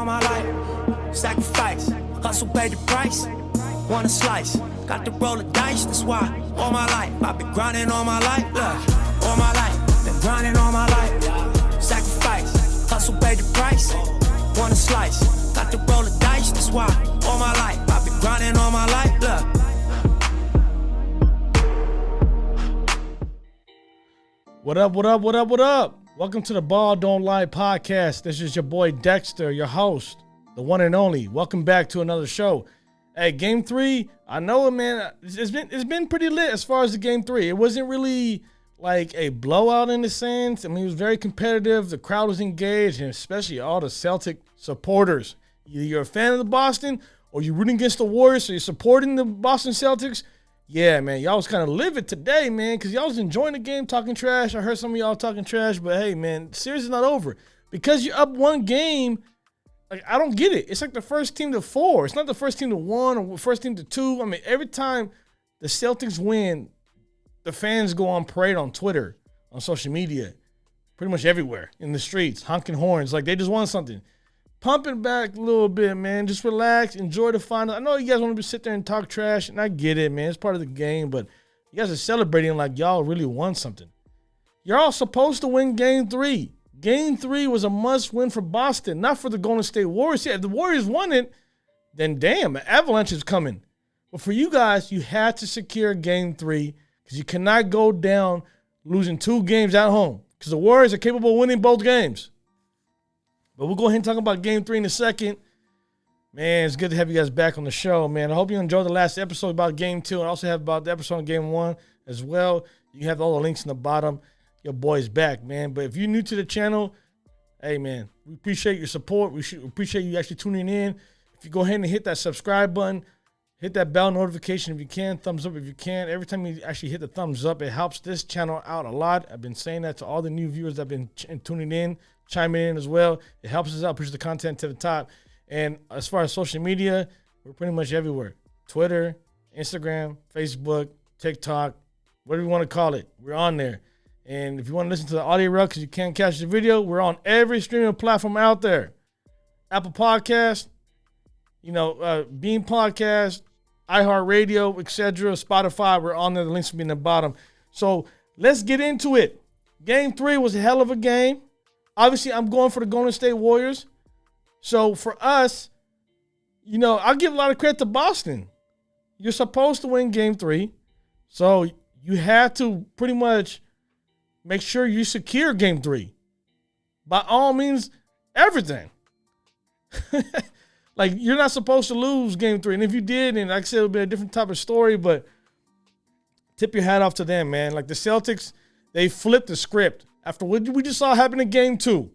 All my life, sacrifice, hustle paid the price, want a slice, got to roll the dice, that's why all my life, I've been grinding all my life, look, all my life, been grinding all my life, sacrifice, hustle paid the price, want a slice, got to roll the dice, that's why all my life, I've been grinding all my life, look. What up, what up, what up, what up? Welcome to the Ball Don't Lie podcast. This is your boy Dexter, your host, the one and only. Welcome back to another show. Hey, game 3, I know it, man. It's been pretty lit as far as the game 3. It wasn't really like a blowout in the sense. I mean, it was very competitive. The crowd was engaged, and especially all the Celtic supporters. Either you're a fan of the Boston or you're rooting against the Warriors, so you're supporting the Boston Celtics. Yeah, man, y'all was kind of livid today, man, because y'all was enjoying the game, talking trash. I heard some of y'all talking trash, but hey, man, the series is not over. Because you're up one game, like, I don't get it. It's like the first team to 4. It's not the first team to 1 or first team to 2. I mean, every time the Celtics win, the fans go on parade on Twitter, on social media, pretty much everywhere, in the streets, honking horns, like they just won something. Pump it back a little bit, man. Just relax. Enjoy the final. I know you guys want to sit there and talk trash, and I get it, man. It's part of the game, but you guys are celebrating like y'all really won something. You're all supposed to win Game 3. Game 3 was a must-win for Boston, not for the Golden State Warriors. Yeah, if the Warriors won it, then damn, an avalanche is coming. But for you guys, you had to secure Game 3 because you cannot go down losing 2 games at home because the Warriors are capable of winning both games. But we'll go ahead and talk about Game 3 in a second. Man, it's good to have you guys back on the show, man. I hope you enjoyed the last episode about Game 2. I also have about the episode on Game 1 as well. You have all the links in the bottom. Your boy's back, man. But if you're new to the channel, hey, man, we appreciate your support. We appreciate you actually tuning in. If you go ahead and hit that subscribe button, hit that bell notification if you can, thumbs up if you can. Every time you actually hit the thumbs up, it helps this channel out a lot. I've been saying that to all the new viewers that have been tuning in, chiming in as well. It helps us out, pushes the content to the top. And as far as social media, we're pretty much everywhere. Twitter, Instagram, Facebook, TikTok, whatever you want to call it. We're on there. And if you want to listen to the audio route because you can't catch the video, we're on every streaming platform out there. Apple Podcast, Beam Podcast, iHeartRadio, etc., Spotify. We're on there. The links will be in the bottom. So let's get into it. Game 3 was a hell of a game. Obviously, I'm going for the Golden State Warriors. So for us, I'll give a lot of credit to Boston. You're supposed to win Game 3. So you have to pretty much make sure you secure Game 3. By all means, everything. Like, you're not supposed to lose Game 3. And if you did, and like I said, it would be a different type of story, but tip your hat off to them, man. Like, the Celtics, they flipped the script. After what we just saw happen in Game 2,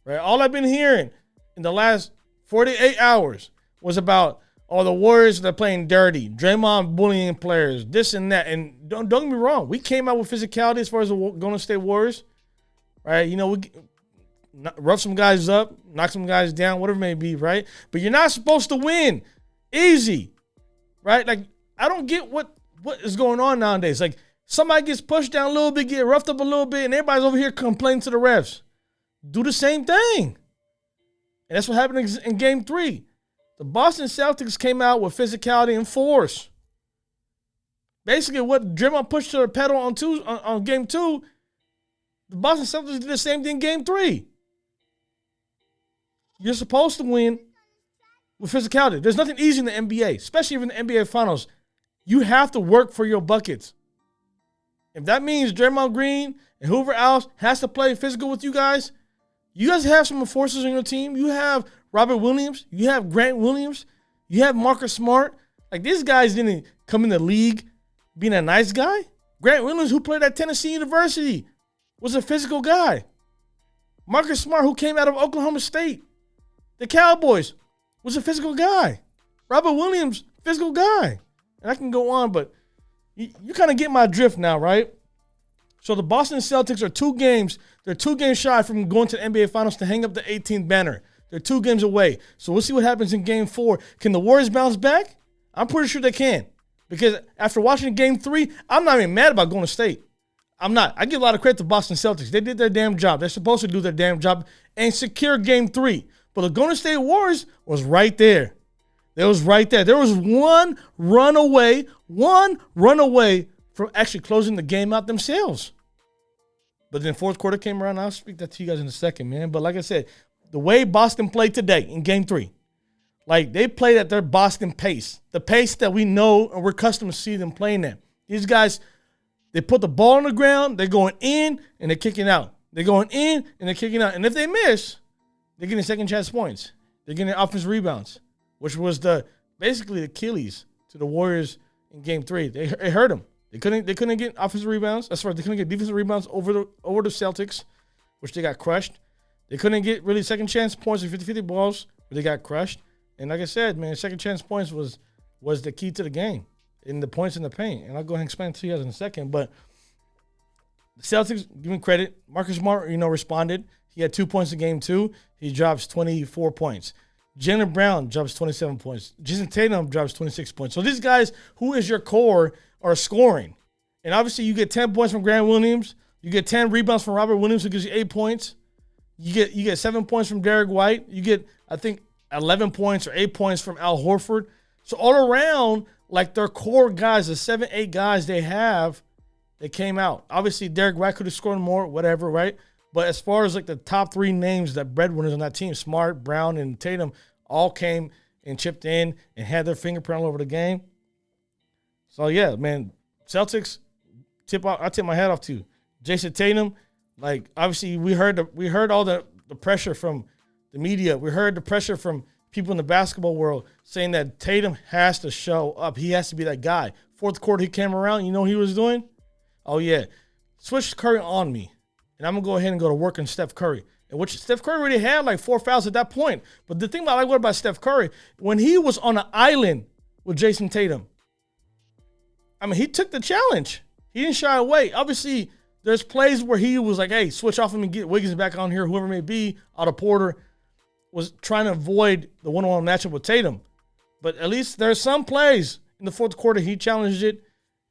right? All I've been hearing in the last 48 hours was about, the Warriors, they're playing dirty. Draymond bullying players, this and that. And don't get me wrong. We came out with physicality as far as the Golden State Warriors, right? We rough some guys up, knock some guys down, whatever it may be, right? But you're not supposed to win easy, right? Like, I don't get what is going on nowadays. Like, somebody gets pushed down a little bit, get roughed up a little bit, and everybody's over here complaining to the refs. Do the same thing. And that's what happened in Game 3. The Boston Celtics came out with physicality and force. Basically, what Draymond pushed to the pedal on Game 2, the Boston Celtics did the same thing in Game 3. You're supposed to win with physicality. There's nothing easy in the NBA, especially in the NBA Finals. You have to work for your buckets. If that means Draymond Green and whoever else has to play physical with you guys have some enforcers on your team. You have Robert Williams. You have Grant Williams. You have Marcus Smart. Like, these guys didn't come in the league being a nice guy. Grant Williams, who played at Tennessee University, was a physical guy. Marcus Smart, who came out of Oklahoma State, the Cowboys, was a physical guy. Robert Williams, physical guy. And I can go on, but you kind of get my drift now, right? So the Boston Celtics are 2 games. They're 2 games shy from going to the NBA Finals to hang up the 18th banner. They're 2 games away. So we'll see what happens in Game 4. Can the Warriors bounce back? I'm pretty sure they can. Because after watching Game 3, I'm not even mad about Golden State. I'm not. I give a lot of credit to Boston Celtics. They did their damn job. They're supposed to do their damn job and secure Game 3. But the Golden State Warriors was right there. It was right there. There was one run away from actually closing the game out themselves. But then fourth quarter came around. I'll speak that to you guys in a second, man. But like I said, the way Boston played today in game 3, like they played at their Boston pace, the pace that we know and we're accustomed to see them playing at. These guys, they put the ball on the ground, they're going in and they're kicking out. They're going in and they're kicking out. And if they miss, they're getting second chance points. They're getting offensive rebounds, which was basically the Achilles to the Warriors in game 3. It hurt them. They couldn't get offensive rebounds. That's right. They couldn't get defensive rebounds over the Celtics, which they got crushed. They couldn't get really second chance points or 50-50 balls, but they got crushed. And like I said, man, second chance points was the key to the game in the points in the paint. And I'll go ahead and explain it to you guys in a second. But the Celtics, give him credit. Marcus Smart, responded. He had 2 points in game 2. He drops 24 points. Jaylen Brown drops 27 points. Jayson Tatum drops 26 points. So these guys, who is your core, are scoring. And obviously you get 10 points from Grant Williams. You get 10 rebounds from Robert Williams, who gives you 8 points. You get 7 points from Derek White. You get, I think, 11 points or 8 points from Al Horford. So all around, like their core guys, the 7, 8 guys they have, they came out. Obviously, Derek White could have scored more, whatever, right? But as far as like the top 3 names that breadwinners on that team, Smart, Brown, and Tatum, all came and chipped in and had their fingerprint all over the game. So yeah, man, Celtics, I tip my hat off to Jayson Tatum. Like obviously we heard all the pressure from the media. We heard the pressure from people in the basketball world saying that Tatum has to show up. He has to be that guy. Fourth quarter, he came around. You know what he was doing? Oh yeah, switch Curry on me, and I'm gonna go ahead and go to work on Steph Curry. And which Steph Curry already had like 4 fouls at that point. But the thing I like about Steph Curry, when he was on an island with Jayson Tatum, I mean, he took the challenge. He didn't shy away. Obviously, there's plays where he was like, hey, switch off him and get Wiggins back on here, whoever it may be. Otto Porter was trying to avoid the one-on-one matchup with Tatum. But at least there's some plays in the fourth quarter he challenged it,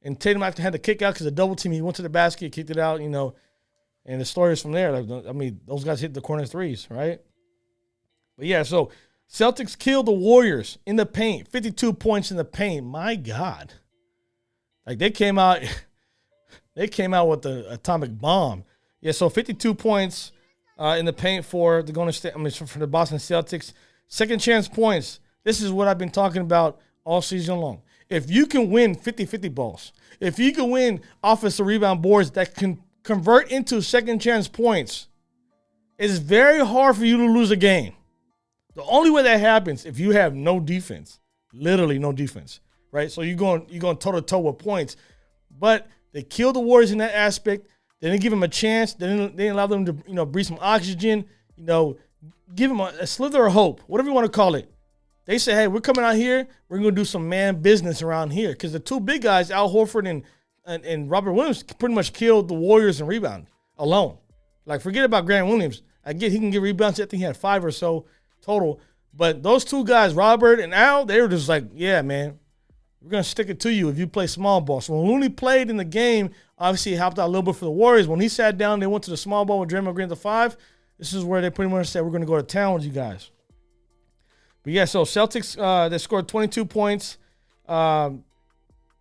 and Tatum actually had to kick out because of double team. He went to the basket, kicked it out, and the story is from there. I mean, those guys hit the corner threes, right? But yeah, so Celtics killed the Warriors in the paint, 52 points in the paint. My God. Like they came out with the atomic bomb. Yeah, so 52 points in the paint for the for the Boston Celtics. Second chance points. This is what I've been talking about all season long. If you can win 50-50 balls, if you can win offensive rebound boards that can convert into second chance points, it's very hard for you to lose a game. The only way that happens if you have no defense, literally no defense, right? So you're going toe-to-toe with points. But they killed the Warriors in that aspect. They didn't give them a chance. They didn't allow them to breathe some oxygen, give them a slither of hope, whatever you want to call it. They say, hey, we're coming out here. We're going to do some man business around here. Because the 2 big guys, Al Horford and Robert Williams, pretty much killed the Warriors in rebound alone. Like, forget about Grant Williams. I get he can get rebounds. I think he had 5 or so total. But those 2 guys, Robert and Al, they were just like, yeah, man, we're going to stick it to you if you play small ball. So when Looney played in the game, obviously he helped out a little bit for the Warriors. When he sat down, they went to the small ball with Draymond Green at the 5. This is where they pretty much said, we're going to go to town with you guys. But yeah, so Celtics, they scored 22 points to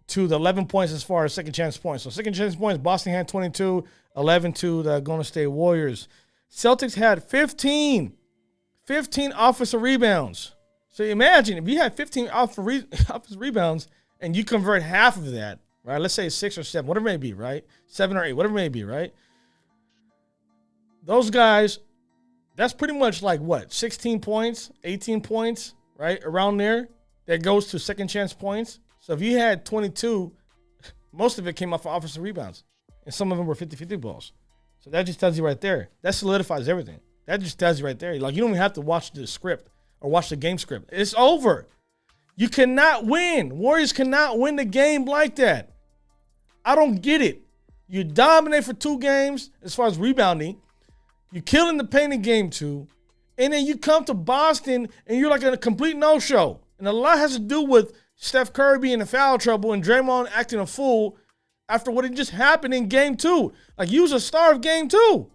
the 11 points as far as second chance points. So second chance points, Boston had 22, 11 to the Golden State Warriors. Celtics had 15 offensive rebounds. So imagine if you had 15 offensive rebounds and you convert half of that, right? Let's say 6 or 7, whatever it may be, right? 7 or 8, whatever it may be, right? Those guys, that's pretty much like what? 16 points, 18 points, right? Around there that goes to second chance points. So if you had 22, most of it came off of offensive rebounds. And some of them were 50-50 balls. So that just tells you right there. That solidifies everything. That just tells you right there. Like, you don't even have to watch the script or watch the game script. It's over. You cannot win. Warriors cannot win the game like that. I don't get it. You dominate for 2 games as far as rebounding. You kill in the paint in game 2. And then you come to Boston and you're like in a complete no-show. And a lot has to do with Steph Curry being in foul trouble and Draymond acting a fool after what had just happened in game 2. Like, you was a star of game 2.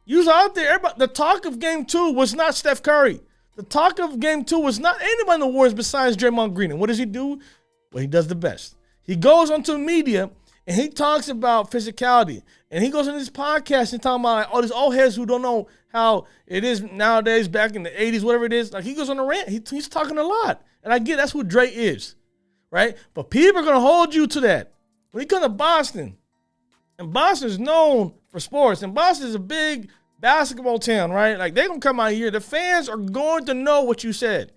You was out there. Everybody, the talk of game 2 was not Steph Curry. The talk of game 2 was not anybody in the Warriors besides Draymond Green. And what does he do? Well, he does the best. He goes onto the media and he talks about physicality. And he goes on this podcast and talking about like, all these old heads who don't know how it is nowadays, back in the 80s, whatever it is. Like, he goes on a rant. He's talking a lot. And I get that's who Dre is, right? But people are going to hold you to that. When you come to Boston, and Boston is known for sports, and Boston is a big basketball town, right? Like, they're going to come out here. The fans are going to know what you said.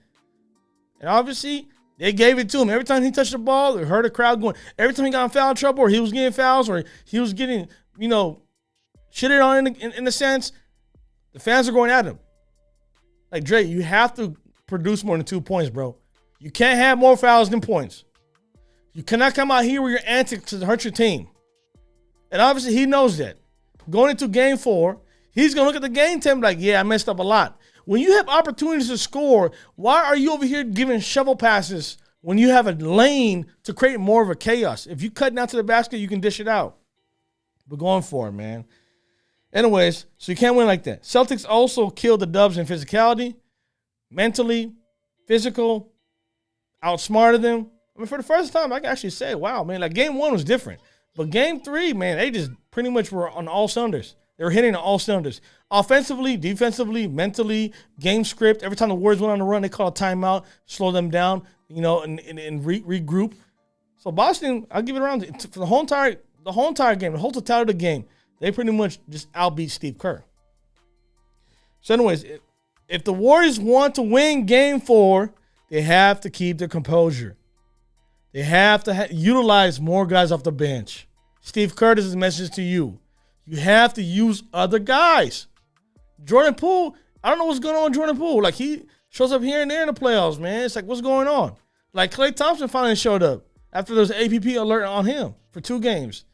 And obviously, they gave it to him. Every time he touched the ball, they heard the crowd going. Every time he got in foul trouble, or he was getting fouls, or he was getting, shitted on in a sense, the fans are going at him. Like, Dre, you have to produce more than 2 points, bro. You can't have more fouls than points. You cannot come out here with your antics to hurt your team. And obviously, he knows that. Going into game 4, he's going to look at the game tape and be like, yeah, I messed up a lot. When you have opportunities to score, why are you over here giving shovel passes when you have a lane to create more of a chaos? If you cut down to the basket, you can dish it out. But going for it, man. Anyways, so you can't win like that. Celtics also killed the Dubs in physicality, mentally, physical, outsmarted them. I mean, for the first time, I can actually say, wow, man, like game 1 was different. But game 3, man, they just pretty much were on all cylinders. They were hitting on all cylinders. Offensively, defensively, mentally, game script. Every time the Warriors went on the run, they call a timeout, slow them down, and regroup. So Boston, I'll give it around for the whole entire game, the whole totality of the game. They pretty much just outbeat Steve Kerr. So anyways, if the Warriors want to win game 4, they have to keep their composure. They have to utilize more guys off the bench. Steve Kerr, this is a message to you. You have to use other guys. Jordan Poole, I don't know what's going on with Jordan Poole. Like, he shows up here and there in the playoffs, man. It's like, what's going on? Like, Klay Thompson finally showed up after there was an APP alert on him for 2 games.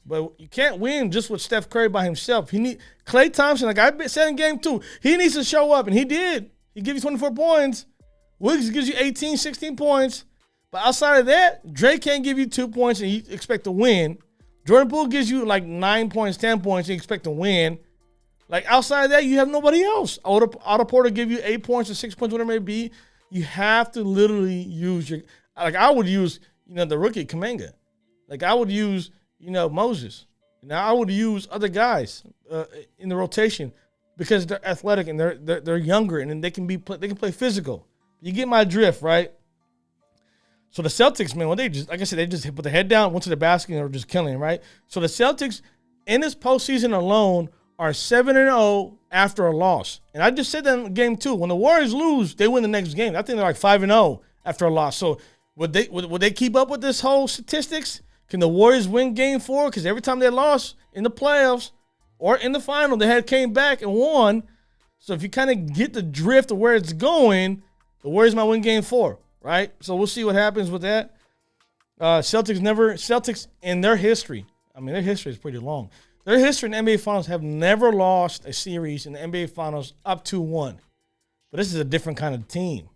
But you can't win just with Steph Curry by himself. Klay Thompson, like I said in game 2, he needs to show up, and he did. He gave you 24 points. Wiggs gives you 18, 16 points. But outside of that, Dre can't give you 2 points and you expect to win. Jordan Poole gives you like 9 points, 10 points, and you expect to win. Like, outside of that, you have nobody else. Otto Porter give you 8 points or 6 points, whatever it may be. You have to literally use I would use, the rookie Kuminga. Like, I would use, Moses. Now, I would use other guys in the rotation because they're athletic and they're younger and they can play physical. You get my drift, right? So the Celtics, man, they just put their head down, went to the basket, and were just killing, right? So the Celtics, in this postseason alone, are 7-0 after a loss. And I just said that in game 2. When the Warriors lose, they win the next game. I think they're like 5-0 after a loss. So would they keep up with this whole statistics? Can the Warriors win game 4? Because every time they lost in the playoffs or in the final, they came back and won. So if you kind of get the drift of where it's going, the Warriors might win game 4. Right? So we'll see what happens with that. Celtics in their history, their history is pretty long. Their history in the NBA Finals have never lost a series in the NBA Finals up 2-1. But this is a different kind of team.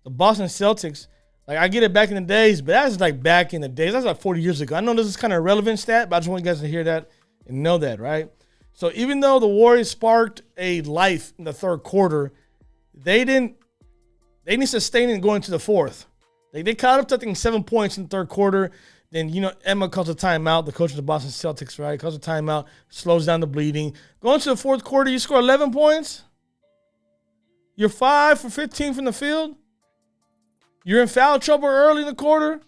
The Boston Celtics, like, I get it back in the days, but that's like back in the days. That's like 40 years ago. I know this is kind of a relevant stat, but I just want you guys to hear that and know that, right? So even though the Warriors sparked a life in the third quarter, they didn't sustain it going to the fourth. They caught up to, I think, 7 points in the third quarter. Then, Emma calls a timeout, the coach of the Boston Celtics, right? Calls a timeout, slows down the bleeding. Going to the fourth quarter, you score 11 points. You're 5 for 15 from the field. You're in foul trouble early in the quarter.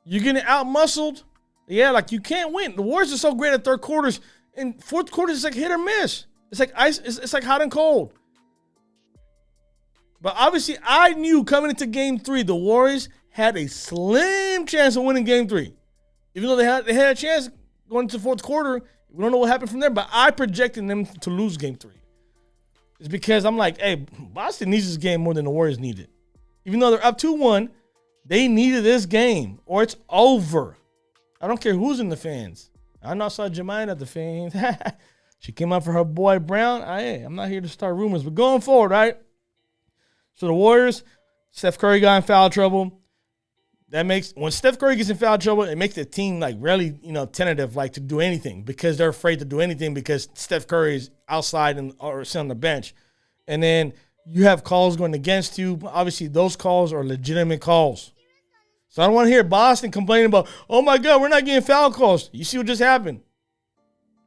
You're getting out-muscled. Yeah, like, you can't win. The Warriors are so great at third quarters. In fourth quarters, it's like hit or miss. It's like ice. It's like hot and cold. But obviously, I knew coming into game 3, the Warriors had a slim chance of winning game 3. Even though they had a chance going into the fourth quarter, we don't know what happened from there, but I projected them to lose game 3. It's because I'm like, hey, Boston needs this game more than the Warriors need it. Even though they're up 2-1, they needed this game or it's over. I don't care who's in the fans. I know I saw Jemima at the fans. She came out for her boy Brown. I'm not here to start rumors, but going forward, right? So the Warriors, Steph Curry got in foul trouble. That makes when Steph Curry gets in foul trouble, it makes the team like really, tentative, like to do anything because they're afraid to do anything because Steph Curry is outside or sitting on the bench. And then you have calls going against you. Obviously, those calls are legitimate calls. So I don't want to hear Boston complaining about, oh my God, we're not getting foul calls. You see what just happened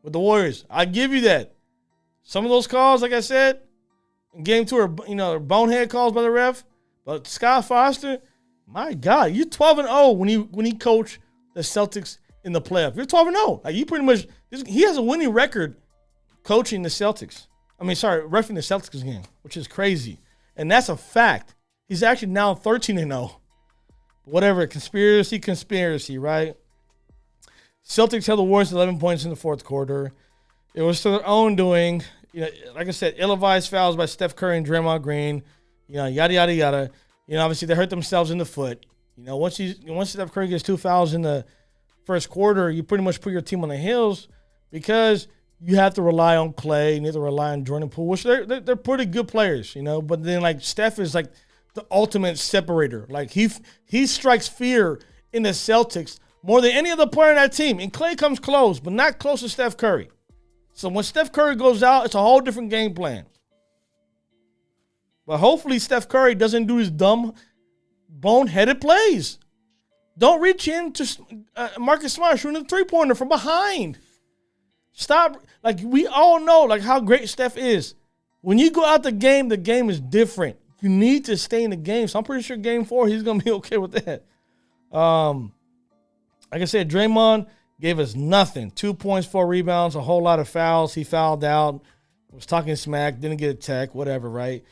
with the Warriors. I give you that. Some of those calls, like I said, in game 2 are bonehead calls by the ref. But Scott Foster, my God, you're 12-0 when he coached the Celtics in the playoff. You're 12-0. Like, you pretty much he has a winning record coaching the Celtics. Reffing the Celtics game, which is crazy. And that's a fact. He's actually now 13-0. Whatever, conspiracy, right? Celtics held the Warriors 11 points in the fourth quarter. It was to their own doing. Like I said, ill-advised fouls by Steph Curry and Draymond Green. Yada, yada, yada. Obviously they hurt themselves in the foot. Once Steph Curry gets 2 fouls in the first quarter, you pretty much put your team on the heels because you have to rely on Clay and you have to rely on Jordan Poole, which they're pretty good players, But then like Steph is like the ultimate separator. Like he strikes fear in the Celtics more than any other player in that team. And Clay comes close, but not close to Steph Curry. So when Steph Curry goes out, it's a whole different game plan. But hopefully Steph Curry doesn't do his dumb, boneheaded plays. Don't reach in to Marcus Smart shooting a three-pointer from behind. Stop. Like, we all know like how great Steph is. When you go out the game is different. You need to stay in the game. So I'm pretty sure game 4, he's going to be okay with that. Like I said, Draymond gave us nothing. 2 points, 4 rebounds, a whole lot of fouls. He fouled out, was talking smack, didn't get a tech, whatever, right?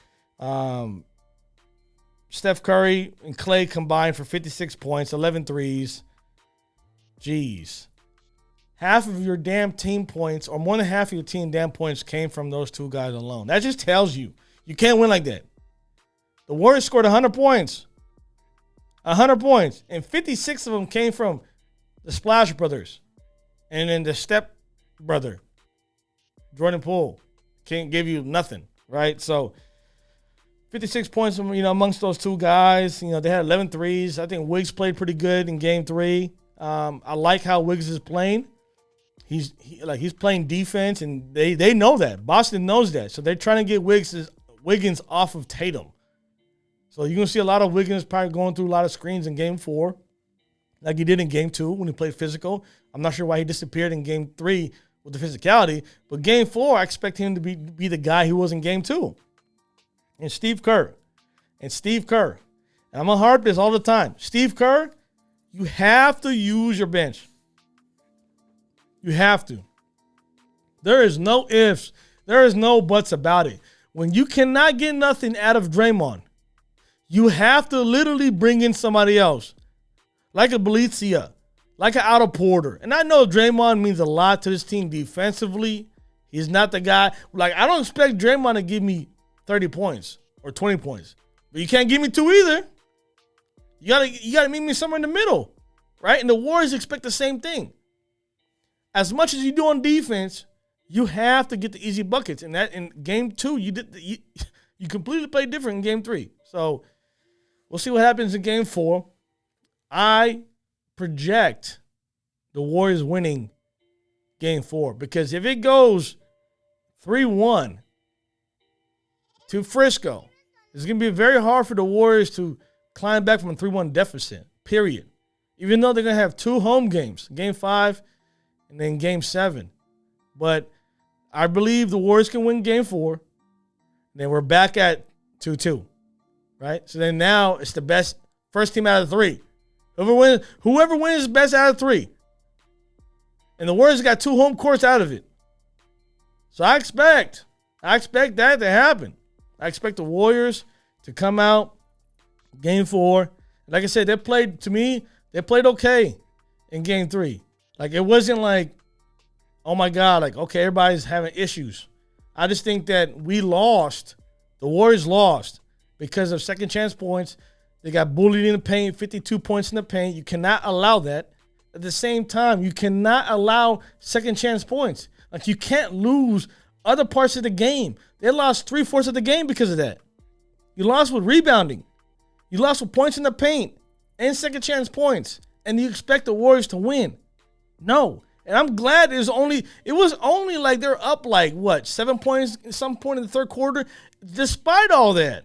Steph Curry and Clay combined for 56 points, 11 threes. Jeez. Half of your damn team points, or more than half of your team damn points came from those 2 guys alone. That just tells you can't win like that. The Warriors scored 100 points. 100 points. And 56 of them came from the Splash Brothers. And then the Step brother, Jordan Poole, can't give you nothing, right? So 56 points, amongst those 2 guys. They had 11 threes. I think Wiggs played pretty good in game 3. I like how Wiggs is playing. He's playing defense, and they know that. Boston knows that. So they're trying to get Wiggins off of Tatum. So you're going to see a lot of Wiggins probably going through a lot of screens in game 4, like he did in game 2 when he played physical. I'm not sure why he disappeared in game 3 with the physicality. But game 4, I expect him to be the guy he was in game 2. And Steve Kerr. And I'm going to harp this all the time. Steve Kerr, you have to use your bench. You have to. There is no ifs. There is no buts about it. When you cannot get nothing out of Draymond, you have to literally bring in somebody else. Like a Belizia, like an Otto Porter. And I know Draymond means a lot to this team defensively. He's not the guy. Like, I don't expect Draymond to give me 30 points or 20 points. But you can't give me 2 either. You gotta meet me somewhere in the middle. Right? And the Warriors expect the same thing. As much as you do on defense, you have to get the easy buckets. And that in game 2, you completely played different in game 3. So we'll see what happens in game 4. I project the Warriors winning game 4. Because if it goes 3-1 to Frisco, it's going to be very hard for the Warriors to climb back from a 3-1 deficit, period. Even though they're going to have 2 home games, game 5 and then game 7. But I believe the Warriors can win game 4. And then we're back at 2-2, right? So then now it's the best first team out of 3. Whoever wins best out of 3. And the Warriors got 2 home courts out of it. So I expect that to happen. I expect the Warriors to come out game 4. Like I said, they played okay in game 3. Like, it wasn't like, oh my God, like, okay, everybody's having issues. I just think that we lost. The Warriors lost because of second chance points. They got bullied in the paint, 52 points in the paint. You cannot allow that. At the same time, you cannot allow second chance points. Like, you can't lose other parts of the game. They lost 3/4 of the game because of that. You lost with rebounding. You lost with points in the paint. and second chance points, and you expect the Warriors to win. No. And I'm glad it was only like they're up like, 7 points at some point in the third quarter, despite all that.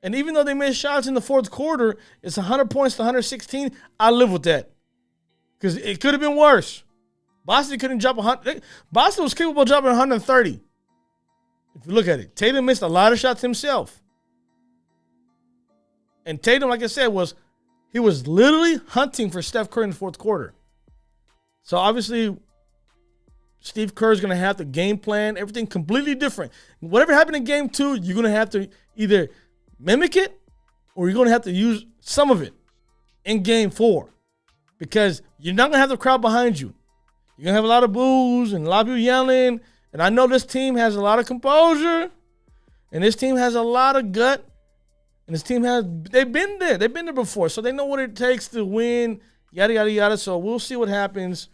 And even though they made shots in the fourth quarter, it's 100 points to 116. I live with that because it could have been worse. Boston couldn't drop 100. Boston was capable of dropping 130. If you look at it, Tatum missed a lot of shots himself. And Tatum, like I said, he was literally hunting for Steph Curry in the fourth quarter. So obviously, Steve Kerr is going to have to game plan everything completely different. Whatever happened in game 2, you're going to have to either mimic it or you're going to have to use some of it in game 4 because you're not going to have the crowd behind you. You're going to have a lot of boos and a lot of people yelling. And I know this team has a lot of composure and this team has a lot of gut. And this team they've been there. They've been there before. So they know what it takes to win, yada, yada, yada. So we'll see what happens.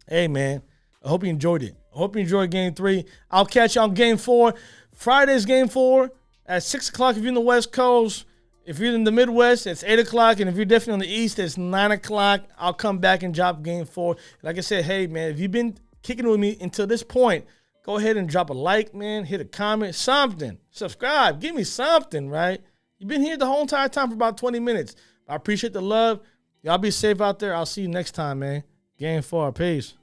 Hey, man, I hope you enjoyed it. I hope you enjoyed game 3. I'll catch you on game 4. Friday's game 4 at 6 o'clock if you're in the West Coast. If you're in the Midwest, it's 8 o'clock. And if you're definitely on the East, it's 9 o'clock. I'll come back and drop game 4. Like I said, hey, man, if you've been kicking with me until this point, go ahead and drop a like, man. Hit a comment, something. Subscribe. Give me something, right? You've been here the whole entire time for about 20 minutes. I appreciate the love. Y'all be safe out there. I'll see you next time, man. Game 4. Peace.